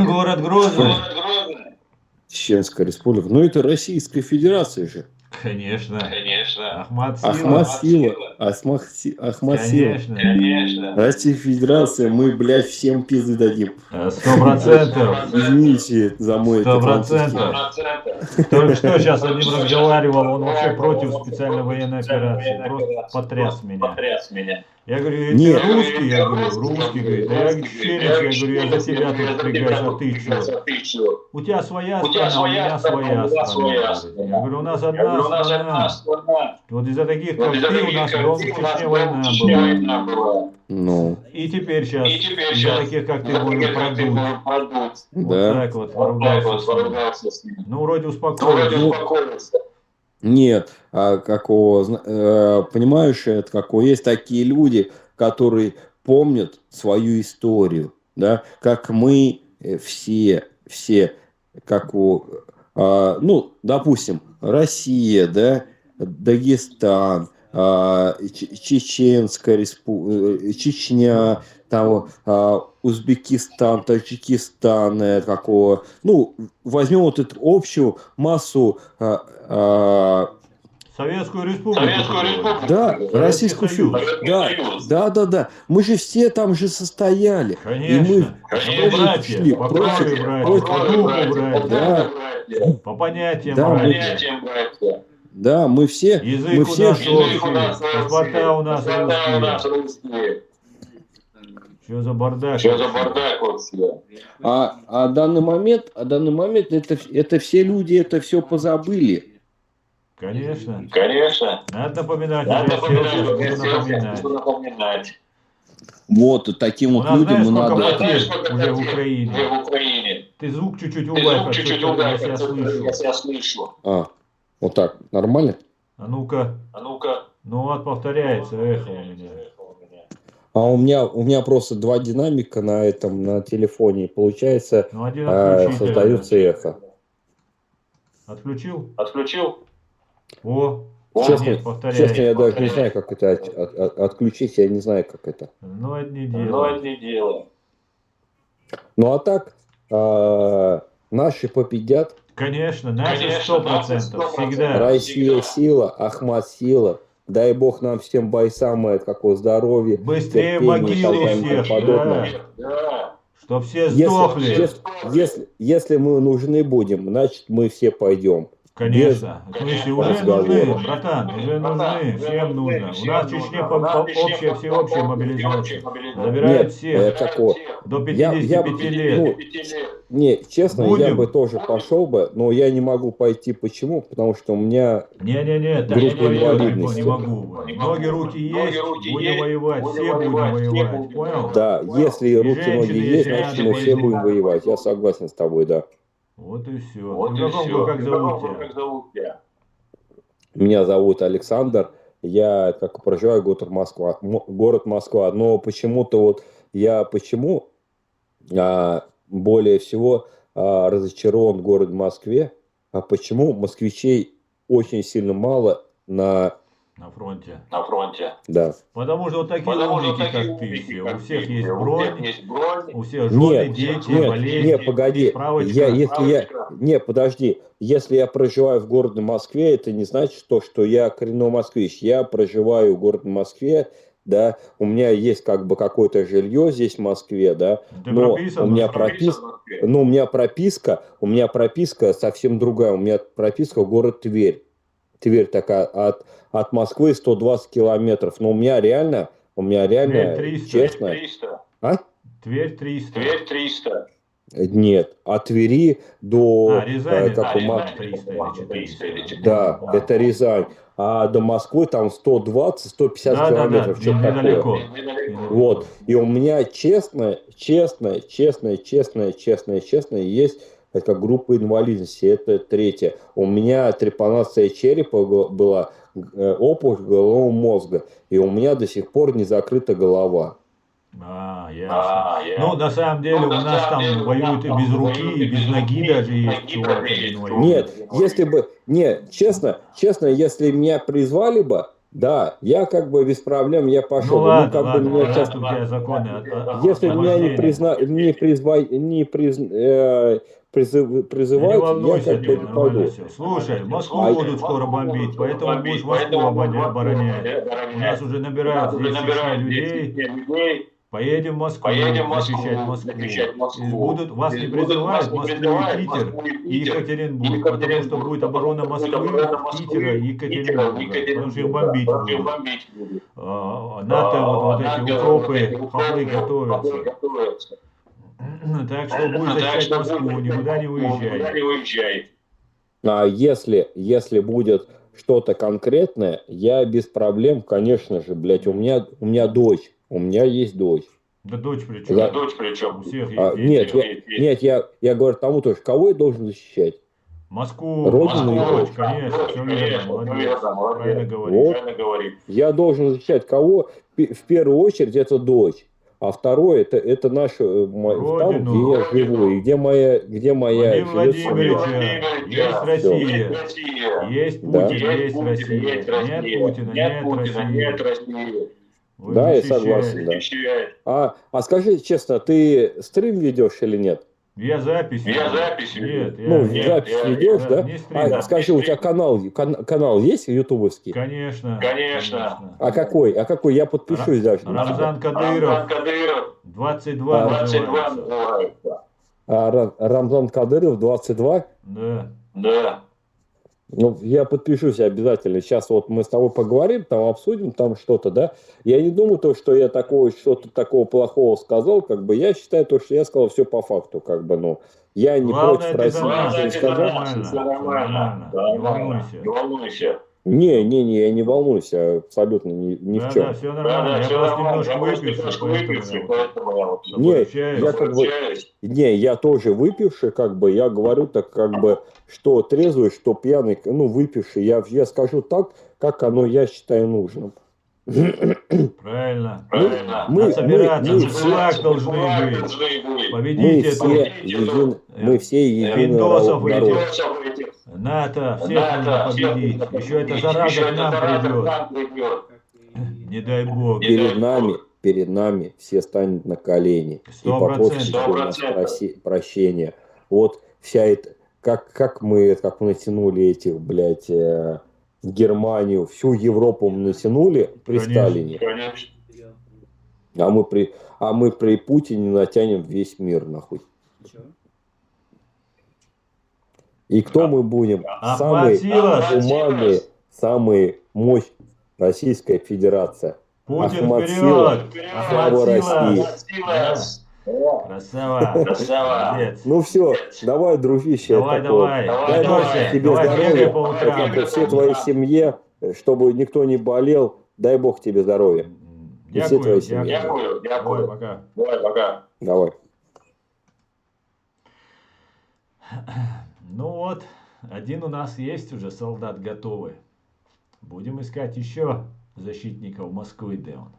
город Грозный. Чеченская республика. Ну, это Российская Федерация же. Конечно. Ахмад Сила. Конечно. Российская Федерация, мы, блядь, всем пизды дадим. 100%. Извините за мой это французский. 100%. Только что сейчас с одним разговаривал, он вообще против специальной военной операции. Просто потряс меня. Я говорю, ты Нет. русский? Я говорю, русский. Говорит, да я чеченец, я говорю, я за тебя тут впрягаюсь, а ты чё? У тебя своя страна, у меня своя страна. Я говорю, у нас одна страна. Вот из-за таких, как ты, у нас в Чечне война была. Ну, И теперь сейчас из-за таких, как ты, можем продуть. Вот да. так вот поругался с ним. Ну, вроде успокоился. Нет, понимаешь, это какое? Есть такие люди, которые помнят свою историю, да, как мы все, как ну, допустим, Россия, да, Дагестан, Чеченская республика, Чечня, там, Узбекистан, Таджикистан, какого, ну, возьмем вот эту общую массу, Советскую Республику. да, Российскую Союз. Да. Мы же все там же состояли. Конечно. И мы братья, шли по крови братья, по духу братья, да. по понятиям Да, братья. Да, мы все. Язык мы у все нас общий, паспорта у нас русские. Что за бардак? вообще? А данный момент, это все люди, это все позабыли. Конечно. Надо напоминать, я сейчас буду напоминать. Вот, таким вот людям мы надо. Уже в Украине. Ты звук чуть-чуть убавь, я себя слышу. Вот так, нормально? А ну-ка. Ну вот, повторяется эхо у меня. А у меня просто два динамика на телефоне, и получается, создается эхо. Отключил? Честно, повторяется. я даже не знаю, как это отключить, я не знаю, как это. Ну, это не дело. Ну, а так, наши победят. Конечно, наши 100%, всегда. Россия сила, Ахмад сила. Дай бог нам всем бойцам здоровья. Быстрее могилу всех, да. Чтоб все сдохли. Если мы нужны будем, значит мы все пойдем. Конечно. В смысле, уже нужны, братан, уже нужны, всем нужно. У нас в Чечне всеобщая мобилизация. Забирают всех до 55 лет. Не, честно, я бы тоже пошел бы, но я не могу пойти. Почему? Потому что у меня группа инвалидности. Не могу. Ноги, руки есть, будем воевать, все будем воевать, понял? Да, если руки, ноги есть, значит мы все будем воевать. Я согласен с тобой, да. Вот и все. Как зовут тебя? Меня зовут Александр. Я проживаю город Москва. Но почему-то более всего разочарован в городе Москве. А почему москвичей очень сильно мало на фронте? Да. Потому что вот такие умники, как ты, все. У всех есть бронь, у всех жены, дети, болезни. Нет, погоди. Подожди. Если я проживаю в городе Москве, это не значит, что я коренной москвич. Я проживаю в городе Москве, да, у меня есть какое-то жилье здесь в Москве, да, но у меня прописка совсем другая. У меня прописка в город Тверь. Тверь такая от Москвы 120 километров. Но у меня реально, Тверь 300. честно. Тверь 300. Нет, от Твери до... Рязань, 300 или 400. Да, это Рязань. А до Москвы там 120-150 километров. Что недалеко. Вот. И у меня честно, есть как группа инвалидности. Это 3-я. У меня трепанация черепа была, опухоль головного мозга. И у меня до сих пор не закрыта голова. Ясно. Ну, на самом деле, у нас там воюют и без руки, и без ноги даже есть чувак. Нет, честно, если меня призвали бы, Да, я как бы без проблем, я Ну пошел. ладно, Как бы ладно, меня раз сейчас, у тебя законы если меня не, освобождения. Да не призывают, я волнуйся как бы ты, не нормально пойду. все. Слушай, Москву А, будут скоро бомбить, поэтому будешь Москву оборонять. У нас уже набирают здесь в Чечне людей. Поедем в Москву защищать Москву. И будут, вас не призывают Москву и Питер и Екатеринбург, потому что будет оборона Москвы, Питера и Екатеринбурга, потому что их бомбить будут. НАТО, вот эти укропы, хохлы готовятся. Так что будешь защищать Москву, никуда не уезжай. если будет что-то конкретное, я без проблем, конечно же, блядь, у меня дочь, у меня есть дочь. Да дочь при чем? Да дочь при чем? У всех есть Нет, дети. я говорю тому тоже, кого я должен защищать? Москву, Родину Москву, ее. дочь, конечно, все верно, молодец, правильно Вот. говоришь. Я должен защищать кого? В первую очередь это дочь. А второе, это наше, там, где я живу, и где моя Владимир живет семья. Владимирович, есть Россия, есть Путин, есть Россия. Нет Путина, нет России. Вы Да, я защищаете. согласен, да. А скажи честно, ты стрим ведешь или нет? Я запись веду. Нет, запись ведешь, да? Не стрим. Скажи, у тебя канал есть ютубовский? Конечно. А какой? Я подпишусь даже. Рамзан Кадыров 22 называется. Рамзан Кадыров 22? Да. Ну, я подпишусь обязательно. Сейчас вот мы с тобой поговорим, там обсудим там что-то, да. Я не думаю, что я что-то такого плохого сказал, как бы я считаю то, что я сказал все по факту, как бы, ну. Я не против России. Нормально. Не волнуйся. Не, я не волнуюсь абсолютно ни в чем. Да, все нормально. Я просто немножко выпивший, поэтому я вот я тоже выпивший, как бы, я говорю так, как бы, что трезвый, что пьяный, ну, выпивший. Я скажу так, как оно, я считаю, нужным. Правильно. Мы собираться, флаг должны быть. Победите мы все единый народ. НАТО, всех нужно победить. Еще эта зараза к нам придет. Не дай бог. Перед нами все станут на колени. 100%. И попросят у нас прощения. Вот вся эта... Как мы натянули этих, блядь, Германию, всю Европу мы натянули при Сталине. Конечно. А мы при Путине натянем весь мир, нахуй. И кто мы будем? Самые гуманные, самые мощные Российская Федерация. Путин вперед! Слава России! Красава! Ну все, давай, дружище. Давай. Дай Бог тебе здоровья, как и всей твоей семье, чтобы никто не болел. Дай Бог тебе здоровья. И всей твоей семье. Дякую. Давай, пока. Давай. Ну вот, один у нас есть уже солдат готовый. Будем искать еще защитников Москвы, где он.